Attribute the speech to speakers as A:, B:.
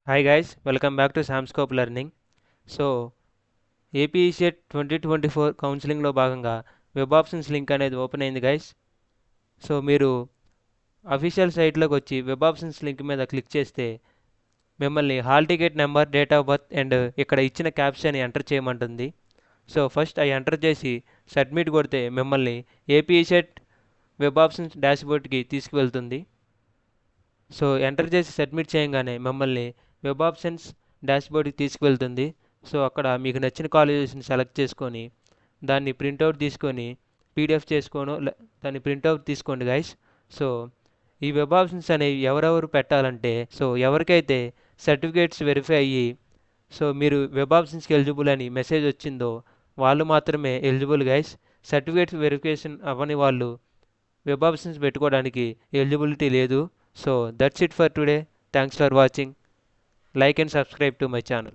A: Hi guys, welcome back to Samscope learning. So AP ECET 2024 కౌన్సిలింగ్లో భాగంగా web options link అనేది open అయింది guys. So మీరు అఫీషియల్ సైట్లోకి వచ్చి వెబ్ ఆప్షన్స్ లింక్ మీద క్లిక్ చేస్తే మిమ్మల్ని hall ticket number, date of birth and ఇక్కడ ఇచ్చిన క్యాప్షన్ ఎంటర్ చేయమంటుంది. సో ఫస్ట్ అవి ఎంటర్ చేసి సబ్మిట్ కొడితే మిమ్మల్ని ఏపీఈసెట్ వెబ్ ఆప్షన్స్ డాష్బోర్డ్కి తీసుకువెళ్తుంది. సో ఎంటర్ చేసి సబ్మిట్ చేయగానే మిమ్మల్ని వెబ్ ఆప్షన్స్ డాష్బోర్డ్కి తీసుకువెళ్తుంది. సో అక్కడ మీకు నచ్చిన కాలేజెస్ని సెలెక్ట్ చేసుకొని దాన్ని ప్రింట్అవుట్ తీసుకొని పీడిఎఫ్ చేసుకోను దాన్ని ప్రింట్అవుట్ తీసుకోండి గైస్. సో ఈ వెబ్ ఆప్షన్స్ అనేవి ఎవరెవరు పెట్టాలంటే, సో ఎవరికైతే సర్టిఫికేట్స్ వెరిఫై అయ్యి సో మీరు వెబ్ ఆప్షన్స్కి ఎలిజిబుల్ అని మెసేజ్ వచ్చిందో వాళ్ళు మాత్రమే ఎలిజిబుల్ గైస్. సర్టిఫికేట్స్ వెరిఫికేషన్ అవ్వని వాళ్ళు వెబ్ ఆప్షన్స్ పెట్టుకోవడానికి ఎలిజిబిలిటీ లేదు. So that's it for today. Thanks for watching. Like and subscribe to my channel.